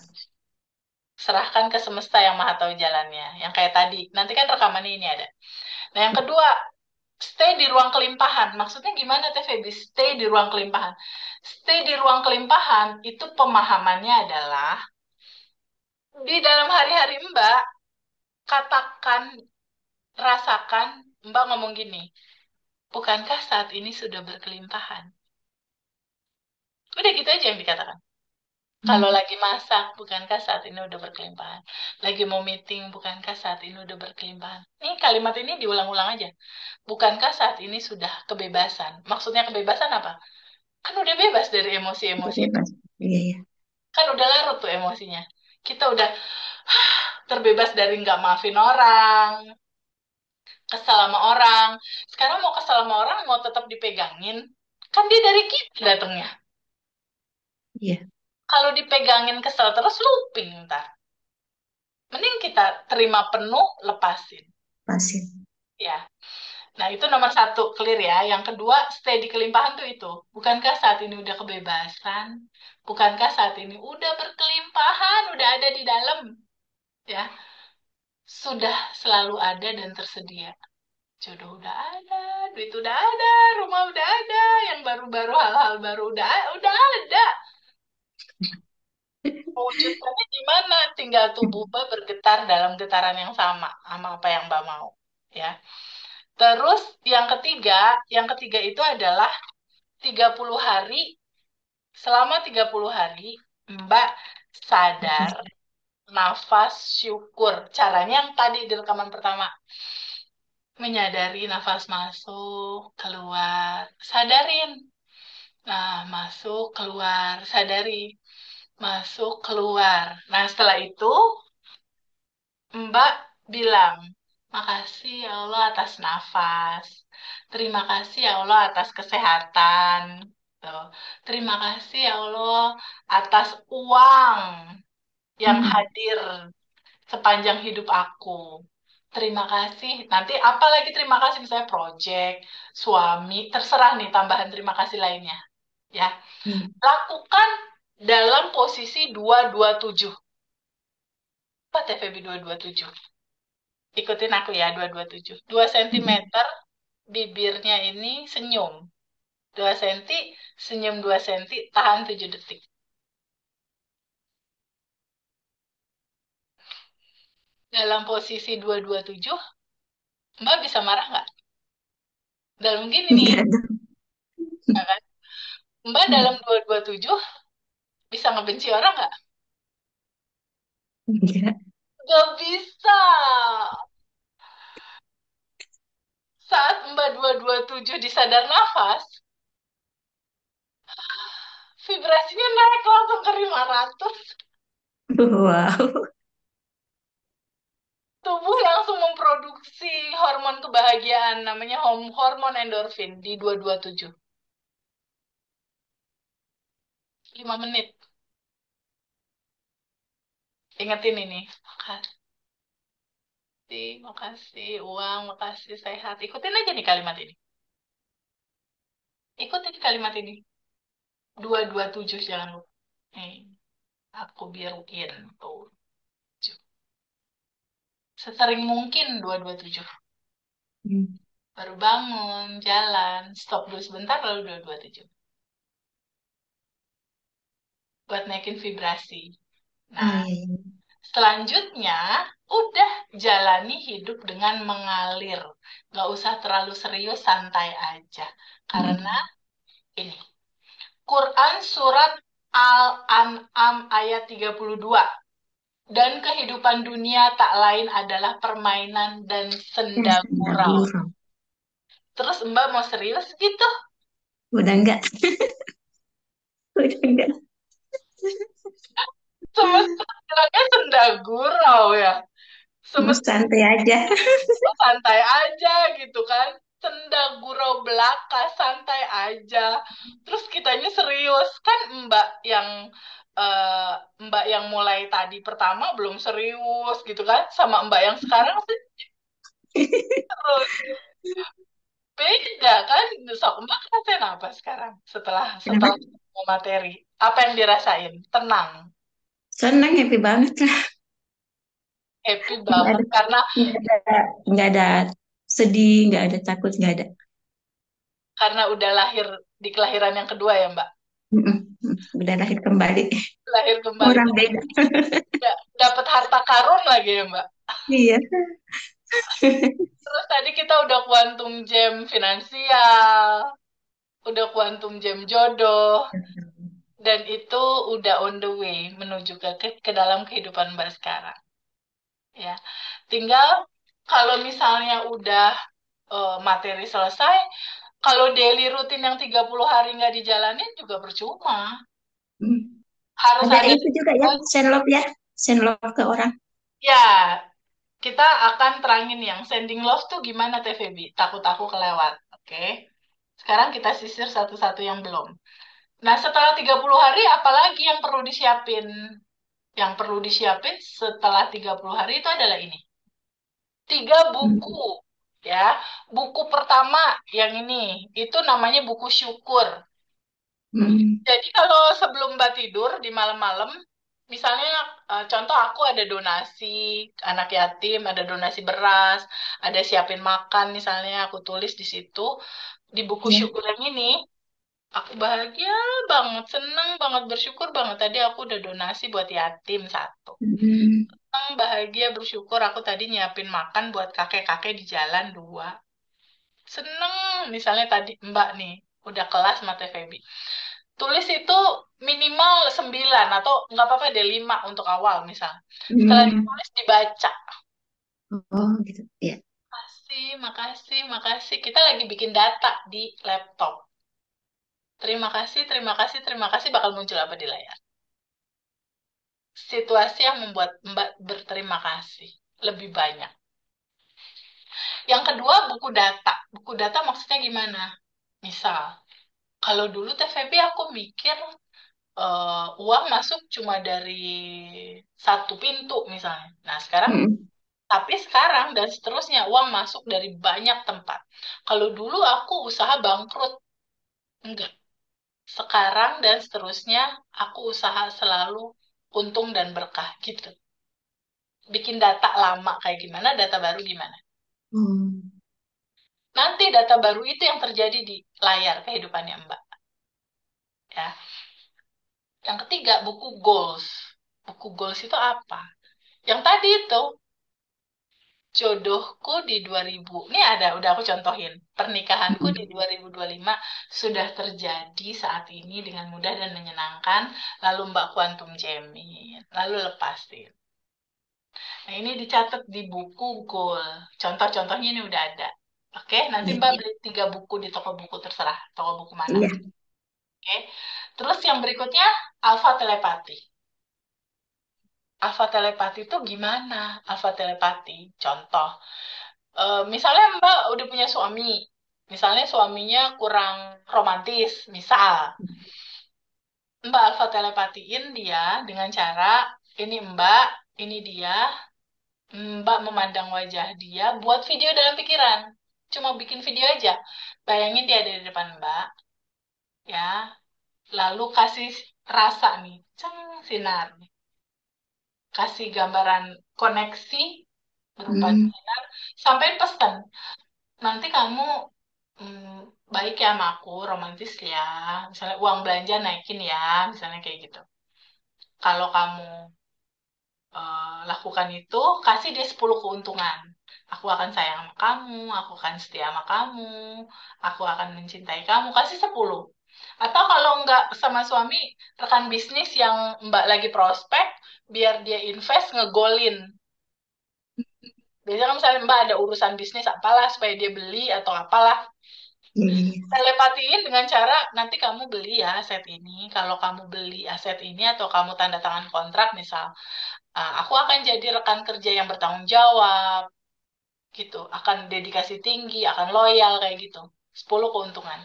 Serahkan ke semesta yang maha tahu jalannya. Yang kayak tadi. Nanti kan rekamannya ini ada. Nah, yang kedua, stay di ruang kelimpahan. Maksudnya gimana, Teh Feby? Stay di ruang kelimpahan. Stay di ruang kelimpahan itu pemahamannya adalah di dalam hari-hari Mbak, katakan, rasakan, Mbak ngomong gini, bukankah saat ini sudah berkelimpahan? Udah gitu aja yang dikatakan. Kalau Hmm. lagi masak, bukankah saat ini udah berkelimpahan? Lagi mau meeting, bukankah saat ini udah berkelimpahan? Nih kalimat ini diulang-ulang aja. Bukankah saat ini sudah kebebasan? Maksudnya kebebasan apa? Kan udah bebas dari Udah emosi-emosi itu. bebas. Iya, ya. Kan udah larut tuh emosinya. Kita udah terbebas dari nggak maafin orang, kesel sama orang. Sekarang mau kesel sama orang, mau tetap dipegangin. Kan dia dari kita datangnya. Iya, Kalau dipegangin kesel terus looping ntar. Mending kita terima penuh, lepasin. pasif. Ya. Nah, itu nomor satu, clear ya. Yang kedua, stay di kelimpahan tuh itu. Bukankah saat ini udah kebebasan? Bukankah saat ini udah berkelimpahan, udah ada di dalam? Ya, sudah selalu ada dan tersedia. Jodoh udah ada, duit udah ada, rumah udah ada, yang baru-baru hal-hal baru udah ada. Mewujudkannya gimana? Tinggal tubuh Mbak bergetar dalam getaran yang sama apa yang Mbak mau. Ya. Terus yang ketiga itu adalah 30 hari, selama 30 hari Mbak sadar, nafas, syukur. Caranya yang tadi di rekaman pertama. Menyadari nafas masuk, keluar. Sadarin. Nah, masuk, keluar. Sadari. Masuk, keluar. Nah, setelah itu Mbak bilang, makasih ya Allah atas nafas. Terima kasih ya Allah atas kesehatan. Tuh. Terima kasih ya Allah atas uang yang Hmm. hadir sepanjang hidup aku. Terima kasih. Nanti apalagi terima kasih misalnya project, suami, terserah nih tambahan terima kasih lainnya. Ya, Iya. lakukan dalam posisi 227. Apa TVB 227? Ikutin aku ya, 227. 2 cm bibirnya ini senyum. 2 cm, senyum 2 cm, tahan 7 detik. Dalam posisi 227, Mbak bisa marah nggak? Dalam gini nih, Enggak dong. ya kan? Mbak dalam 227 bisa ngebenci orang nggak? Enggak. Nggak bisa. Saat Mbak 227 disadar nafas, vibrasinya naik langsung ke 500. Wow. Tubuh langsung memproduksi hormon kebahagiaan, namanya hormon endorfin di 227. 5 menit. Ingetin ini. Makasih, uang, makasih, sehat. Ikutin aja nih kalimat ini. Ikutin kalimat ini. 227 jangan lupa. Nih, aku biruin tuh. Sesering mungkin 227. Hmm. Baru bangun, jalan, stop dulu sebentar, lalu 227. Buat naikin vibrasi. Oh Nah, iya, iya. selanjutnya, udah jalani hidup dengan mengalir. Gak usah terlalu serius, santai aja. Karena Mm-mm. ini, Quran Surat Al-An'am ayat 32. Dan kehidupan dunia tak lain adalah permainan dan senda Senda gurau. gurau. Terus Mbak mau serius gitu? Udah enggak, udah enggak. Semesta bilangnya senda gurau ya. Mau Semesta santai aja. santai aja gitu kan. Senda gurau belaka, santai aja. Terus kitanya serius. Kan eh, Mbak yang mulai tadi pertama belum serius gitu kan. Sama Mbak yang sekarang sih terus. Beda kan? Sok Mbak ngerasain apa sekarang setelah Kenapa? setelah ketemu materi? Apa yang dirasain? Tenang, Senang, happy banget lah. happy Nggak banget ada, karena nggak ada sedih, nggak ada takut, nggak ada. udah lahir di kelahiran yang kedua ya Mbak. Mm-mm. Udah lahir kembali. Lahir kembali Orang tuh beda. dapat harta karun lagi ya Mbak. Iya. Terus tadi kita udah kuantum gem finansial, udah kuantum gem jodoh, dan itu udah on the way menuju ke dalam kehidupan Mbak sekarang. Ya, tinggal kalau misalnya udah materi selesai, kalau daily rutin yang 30 hari nggak dijalanin juga percuma. Hmm. Harus Ada ada itu juga ya, send love ya. Send love ke orang. ya, kita akan terangin yang sending love tuh gimana TVB. Takut aku kelewat. Oke. Sekarang kita sisir satu-satu yang belum. Nah, setelah 30 hari apalagi yang perlu disiapin? Yang perlu disiapin setelah 30 hari itu adalah ini. 3 buku. Hmm. Ya, buku pertama yang ini, itu namanya buku syukur. Hmm. Jadi kalau sebelum Mbak tidur di malam-malam, misalnya contoh aku ada donasi anak yatim, ada donasi beras, ada siapin makan misalnya aku tulis di situ di buku Ya. syukur yang ini, aku bahagia banget, seneng banget, bersyukur banget tadi aku udah donasi buat yatim satu. Hmm. Seneng, bahagia, bersyukur aku tadi nyiapin makan buat kakek-kakek di jalan dua. Seneng, misalnya tadi Mbak nih udah kelas mata Febi. Tulis itu minimal 9 atau nggak apa-apa deh 5 untuk awal misal. Setelah Hmm. ditulis dibaca. Oh gitu. Ya. Makasih, makasih, makasih. Kita lagi bikin data di laptop. Terima kasih, terima kasih, terima kasih bakal muncul apa di layar. Situasi yang membuat Mbak berterima kasih. Lebih banyak. Yang kedua, buku data. Buku data maksudnya gimana? Misal, kalau dulu TVB aku mikir uang masuk cuma dari satu pintu misalnya. Nah, Hmm. tapi sekarang dan seterusnya uang masuk dari banyak tempat. Kalau dulu aku usaha bangkrut, enggak. Sekarang dan seterusnya aku usaha selalu untung dan berkah gitu. Bikin data lama kayak gimana, data baru gimana. Hmm. Nanti data baru itu yang terjadi di layar kehidupannya Mbak. Ya. Yang ketiga, buku goals. Buku goals itu apa? Yang tadi itu jodohku di 2000. Ini ada, udah aku contohin. Pernikahanku di Hmm. 2025 sudah terjadi saat ini dengan mudah dan menyenangkan. Lalu Mbak Kuantum Jamin. Lalu lepasin. Nah, ini dicatat di buku goal. Contoh-contohnya ini udah ada. Oke, nanti Iya, Mbak iya. beli 3 buku di toko buku terserah. Toko buku mana. Iya. Oke. Terus yang berikutnya, alfa telepati. Alfa telepati itu gimana? Alfa telepati. Contoh. Misalnya Mbak udah punya suami, misalnya suaminya kurang romantis, misal Mbak alfa telepatiin dia dengan cara ini Mbak, ini dia, Mbak memandang wajah dia, buat video dalam pikiran, cuma bikin video aja, bayangin dia ada di depan Mbak, ya, lalu kasih rasa nih, ceng, sinar. Kasih gambaran koneksi berupa Hmm. sinar, sampai pesan. Nanti kamu baik ya sama aku, romantis ya. Misalnya uang belanja naikin ya, misalnya kayak gitu. Kalau kamu lakukan itu, kasih dia 10 keuntungan. Aku akan sayang sama kamu, aku akan setia sama kamu, aku akan mencintai kamu, kasih 10. Atau kalau nggak sama suami, rekan bisnis yang Mbak lagi prospek, biar dia invest ngegolin. Biasanya kan misalnya Mbak ada urusan bisnis apalah supaya dia beli atau apalah. Iya, iya, iya. Telepatiin dengan cara nanti kamu beli ya aset ini. Kalau kamu beli aset ini atau kamu tanda tangan kontrak misal, aku akan jadi rekan kerja yang bertanggung jawab gitu. Akan dedikasi tinggi, akan loyal kayak gitu. 10 keuntungan.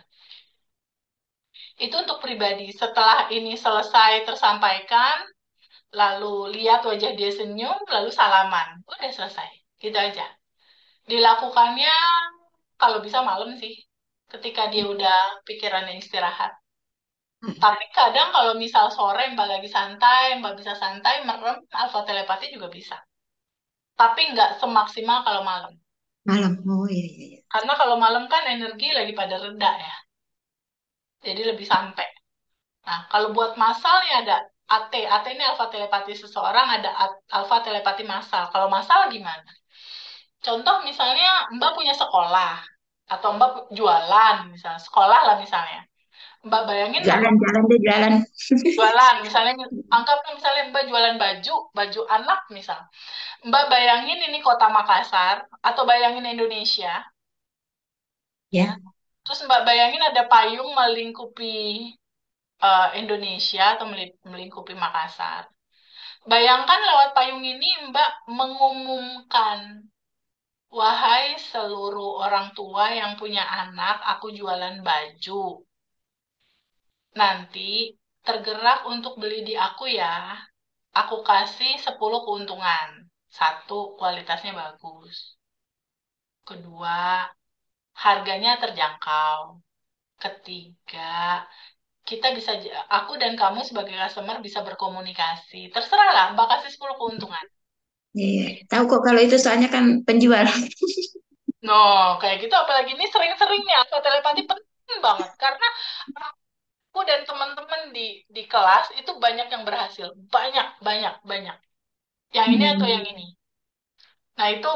Itu untuk pribadi. Setelah ini selesai tersampaikan, lalu lihat wajah dia senyum, lalu salaman. Udah selesai. Gitu aja. Dilakukannya kalau bisa malam sih, ketika dia udah pikirannya istirahat. Tapi kadang kalau misal sore Mbak lagi santai, Mbak bisa santai, merem, alfa telepati juga bisa. Tapi nggak semaksimal kalau malam. Malam. Oh iya, iya, iya. Karena kalau malam kan energi lagi pada reda ya, jadi lebih sampai. Nah, kalau buat massal ya ada AT. AT ini alfa telepati seseorang, ada alfa telepati massal. Kalau massal gimana? Contoh misalnya Mbak punya sekolah, atau Mbak jualan, misalnya sekolah lah misalnya. Mbak bayangin nggak Jalan-jalan deh, jalan. jualan, misalnya anggaplah misalnya Mbak jualan baju, baju anak misal. Mbak bayangin ini kota Makassar atau bayangin Indonesia, ya. Ya. Terus Mbak bayangin ada payung melingkupi Indonesia atau melingkupi Makassar. Bayangkan lewat payung ini Mbak mengumumkan, wahai seluruh orang tua yang punya anak, aku jualan baju. Nanti tergerak untuk beli di aku ya. Aku kasih 10 keuntungan. Satu, kualitasnya bagus. Kedua, harganya terjangkau. Ketiga, kita bisa, aku dan kamu sebagai customer bisa berkomunikasi. Terserah lah, Mbak kasih 10 keuntungan. Iya. Tahu kok kalau itu soalnya kan penjual. No, kayak gitu apalagi ini sering-seringnya atau telepati penting banget karena aku dan teman-teman di kelas itu banyak yang berhasil. Banyak, banyak, banyak. Yang ini atau yang Hmm. ini. Nah, itu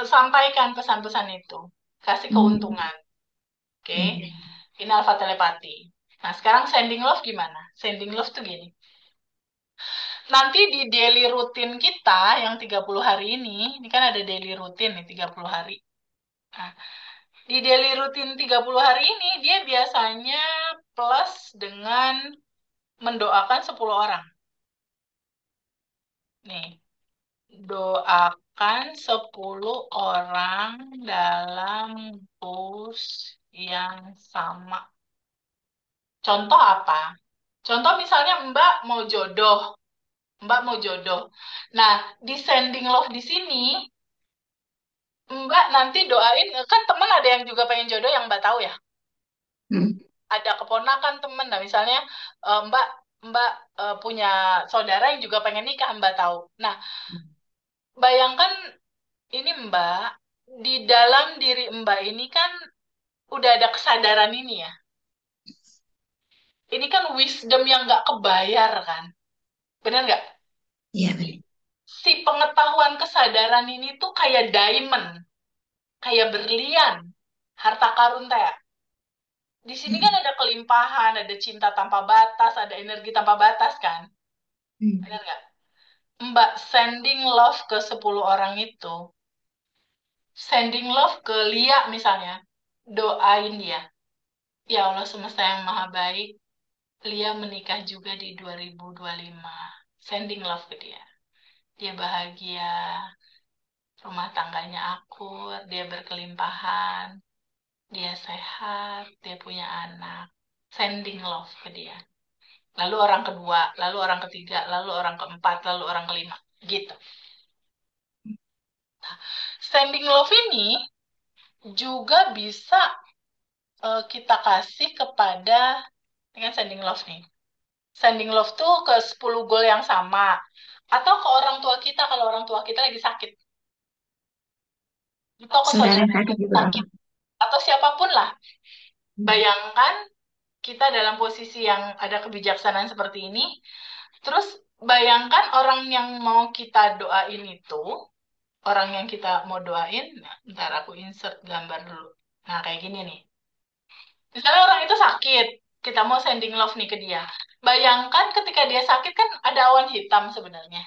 sampaikan pesan-pesan itu. Kasih Hmm. keuntungan. Oke. Iya, iya. Ini alpha telepati. Nah, sekarang sending love gimana? Sending love tuh gini. Nanti di daily rutin kita yang 30 hari ini kan ada daily rutin nih 30 hari. Nah, di daily rutin 30 hari ini dia biasanya plus dengan mendoakan 10 orang. Nih, doakan 10 orang dalam bus yang sama. Contoh apa? Contoh misalnya Mbak mau jodoh. Nah, di sending love di sini, Mbak nanti doain, kan teman ada yang juga pengen jodoh yang Mbak tahu ya. Hmm. Ada keponakan temen, nah misalnya Mbak Mbak punya saudara yang juga pengen nikah, Mbak tahu. Nah, bayangkan ini Mbak, di dalam diri Mbak ini kan udah ada kesadaran ini ya. Ini kan wisdom yang nggak kebayar kan. Bener nggak? Iya, benar. Si pengetahuan kesadaran ini tuh kayak diamond, kayak berlian, harta karun teh. Di sini kan Hmm. ada kelimpahan, ada cinta tanpa batas, ada energi tanpa batas kan? Hmm. Benar nggak? Mbak sending love ke 10 orang itu, sending love ke Lia misalnya, doain dia. Ya Allah semesta yang maha baik, Lia menikah juga di 2025. Sending love ke dia. Dia bahagia, rumah tangganya akur, dia berkelimpahan, dia sehat, dia punya anak. Sending love ke dia. Lalu orang kedua, lalu orang ketiga, lalu orang keempat, lalu orang kelima. Gitu. Sending love ini juga bisa kita kasih kepada, ini kan sending love nih. Sending love tuh ke 10 goal yang sama. Atau ke orang tua kita kalau orang tua kita lagi sakit. Atau ke Saudara saudara yang sakit yang juga apa? sakit. Atau siapapun lah. Hmm. Bayangkan kita dalam posisi yang ada kebijaksanaan seperti ini. Terus bayangkan orang yang mau kita doain itu, orang yang kita mau doain, nah, ntar aku insert gambar dulu. Nah, kayak gini nih. Misalnya orang itu sakit, kita mau sending love nih ke dia. Bayangkan ketika dia sakit kan ada awan hitam sebenarnya.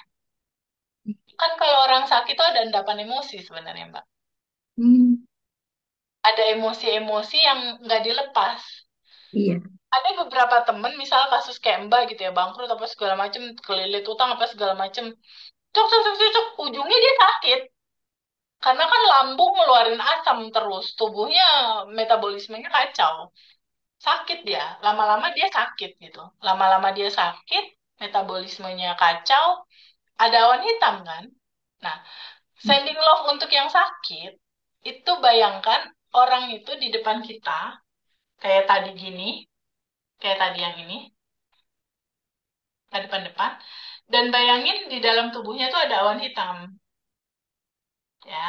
Kan kalau orang sakit tuh ada endapan emosi sebenarnya, Mbak. Hmm, Ada emosi-emosi yang nggak dilepas. iya. Ada beberapa temen, misal kasus kayak Mbak gitu ya, bangkrut apa segala macem, kelilit utang apa segala macem. Cuk, cuk, cuk, cuk, cuk. Ujungnya dia sakit. Karena kan lambung ngeluarin asam terus, tubuhnya metabolismenya kacau. Sakit dia, lama-lama dia sakit gitu. Lama-lama dia sakit, metabolismenya kacau, ada awan hitam kan. Nah, sending love untuk yang sakit, itu bayangkan orang itu di depan kita, kayak tadi gini, kayak tadi yang ini, di depan-depan, dan bayangin di dalam tubuhnya itu ada awan hitam. Ya,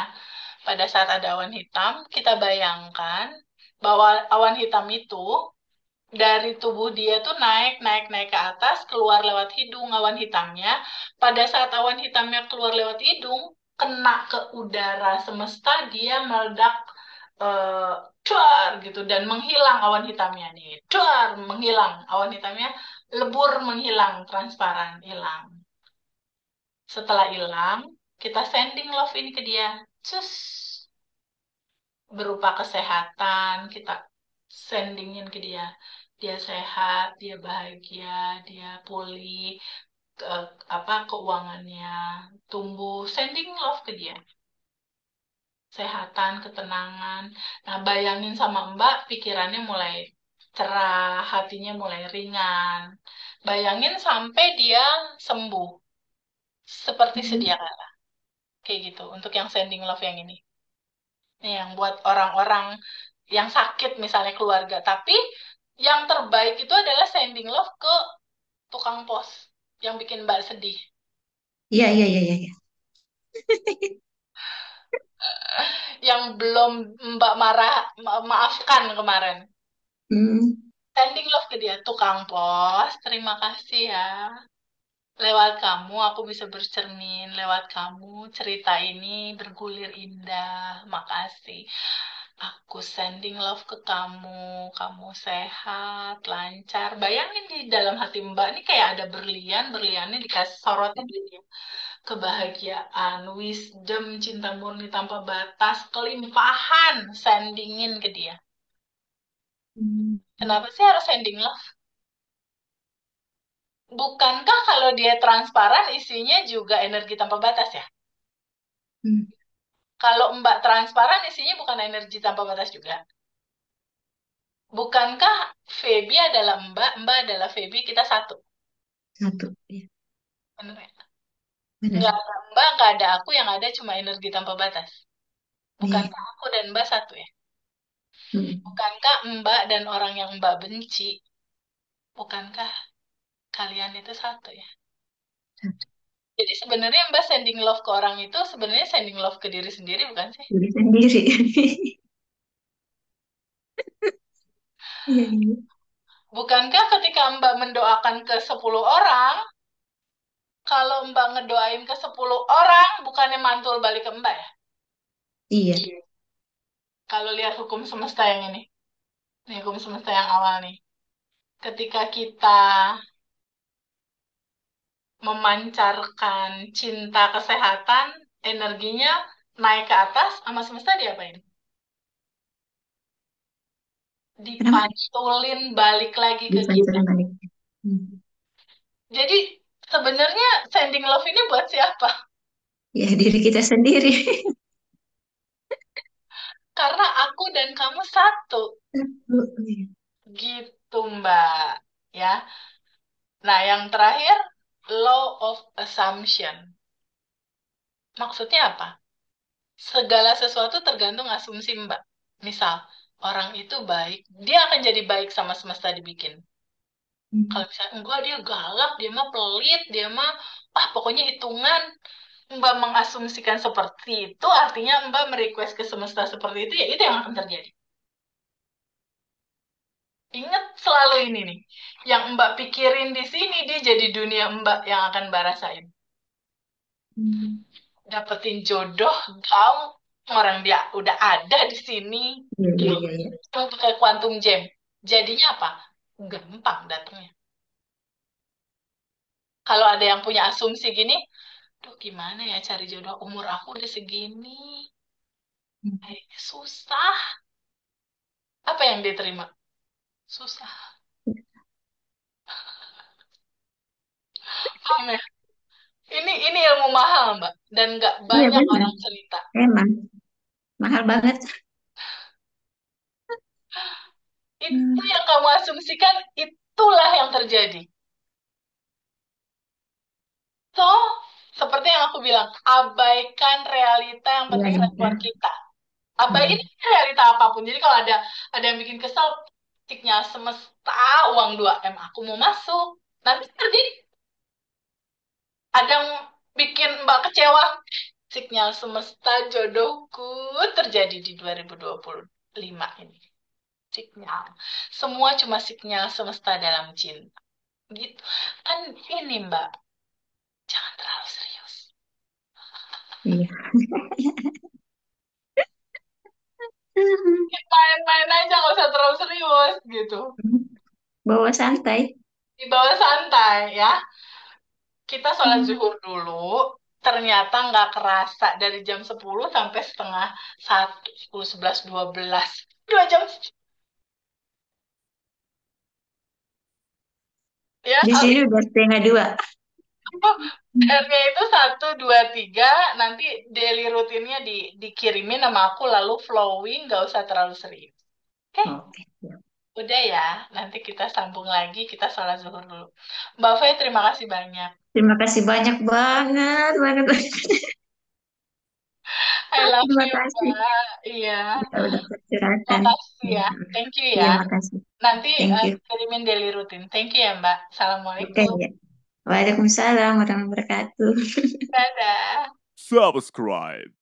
pada saat ada awan hitam, kita bayangkan bahwa awan hitam itu dari tubuh dia tuh naik, naik, naik ke atas, keluar lewat hidung awan hitamnya. Pada saat awan hitamnya keluar lewat hidung, kena ke udara semesta, dia meledak, eh duar gitu, dan menghilang awan hitamnya nih. Duar, menghilang awan hitamnya, lebur, menghilang, transparan, hilang. Setelah hilang, kita sending love ini ke dia. Cus, berupa kesehatan, kita sendingin ke dia. Dia sehat, dia bahagia, dia pulih, apa keuangannya tumbuh, sending love ke dia. Kesehatan, ketenangan. Nah, bayangin sama Mbak, pikirannya mulai cerah, hatinya mulai ringan. Bayangin sampai dia sembuh, seperti Hmm. sedia kala. Kayak gitu, untuk yang sending love yang ini. Ini yang buat orang-orang yang sakit misalnya keluarga. Tapi yang terbaik itu adalah sending love ke tukang pos yang bikin Mbak sedih. Iya, iya, iya, iya, iya. Yang belum Mbak marah, maafkan kemarin. Hmm. Sending love ke dia. Tukang pos, terima kasih ya. Lewat kamu aku bisa bercermin. Lewat kamu cerita ini bergulir indah. Makasih. Aku sending love ke kamu. Kamu sehat, lancar. Bayangin di dalam hati Mbak ini kayak ada berlian. Berliannya dikasih sorotnya dia. Kebahagiaan, wisdom, cinta murni tanpa batas, kelimpahan. Sendingin ke dia. Hmm. Kenapa sih harus sending love? Bukankah kalau dia transparan isinya juga energi tanpa batas ya? Hmm. Kalau Mbak transparan isinya bukan energi tanpa batas juga. Bukankah Feby adalah Mbak, Mbak adalah Feby, kita satu. Satu. Iya, Bener ya? Nggak benar. ada Mbak, nggak ada aku, yang ada cuma energi tanpa batas. Iya. Bukankah aku dan Mbak satu ya? Hmm. Bukankah Mbak dan orang yang Mbak benci, bukankah kalian itu satu ya? Satu. Jadi sebenarnya Mbak sending love ke orang itu sebenarnya sending love ke diri sendiri bukan sih? Diri sendiri. Iya, iya. Bukankah ketika Mbak mendoakan ke 10 orang, kalau Mbak ngedoain ke 10 orang, bukannya mantul balik ke Mbak ya? Iya. Iya. Kalau lihat hukum semesta yang ini hukum semesta yang awal nih. Ketika kita memancarkan cinta kesehatan, energinya naik ke atas, sama semesta diapain? Kenapa? Dipantulin balik lagi ke kita. Dipanculin balik. Hmm. Jadi sebenarnya sending love ini buat siapa? Ya, diri kita sendiri. Karena aku dan kamu satu. Satu. Iya. Gitu, Mbak. Ya. Nah, yang terakhir, law of assumption. Maksudnya apa? Segala sesuatu tergantung asumsi, Mbak. Misal, orang itu baik, dia akan jadi baik sama semesta dibikin. Hmm. Kalau misalnya enggak dia galak, dia mah pelit, dia mah pokoknya hitungan. Mbak mengasumsikan seperti itu, artinya Mbak merequest ke semesta seperti itu, ya itu yang akan terjadi. Ingat selalu ini nih, yang Mbak pikirin di sini, dia jadi dunia Mbak yang akan Mbak rasain. Hmm. Dapetin jodoh, gampang. Orang dia udah ada di sini. Iya, iya, iya, iya. Itu pakai quantum jam. Jadinya apa? Gampang datangnya. Kalau ada yang punya asumsi gini, duh gimana ya cari jodoh umur aku udah segini. Hmm. Kayaknya susah. Apa yang diterima? Susah. Paham ya? Ini ilmu mahal, Mbak. Dan nggak Iya, banyak benar. orang cerita. Emang mahal banget. Itu Hmm. yang kamu asumsikan, itulah yang terjadi. So, seperti yang aku bilang, abaikan realita yang penting Realita. respon kita. Abaikan Hmm. realita apapun. Jadi kalau ada yang bikin kesel, tiknya semesta uang 2M aku mau masuk. Nanti terjadi ada yang bikin Mbak kecewa. Sinyal semesta jodohku terjadi di 2025 ini. Sinyal. Semua cuma sinyal semesta dalam cinta. Gitu. Kan ini Mbak, jangan terlalu serius. Iya. Main-main aja, nggak usah terlalu serius gitu. Bawa santai. Di bawah santai ya. Kita sholat Hmm. zuhur dulu. Ternyata nggak kerasa dari jam 10 sampai setengah 1, 10, 11, 12. 2 jam. Ya, Di sini udah setengah dua. R-nya itu 1, 2, 3. Nanti daily rutinnya dikirimin sama aku, lalu flowing, nggak usah terlalu serius. Oke, Oke. udah ya. Nanti kita sambung lagi, kita sholat zuhur dulu. Mbak Fay, terima kasih banyak. Terima kasih banyak banget, banget, banget. I love Terima you, kasih. Mbak. Iya, Ya udah tercerahkan. makasih Ya. ya. Thank you Iya, ya. makasih. Nanti Thank you. kirimin daily rutin. Thank you ya, Mbak. Oke, Assalamualaikum. ya. Waalaikumsalam warahmatullahi wabarakatuh. Dadah. Subscribe.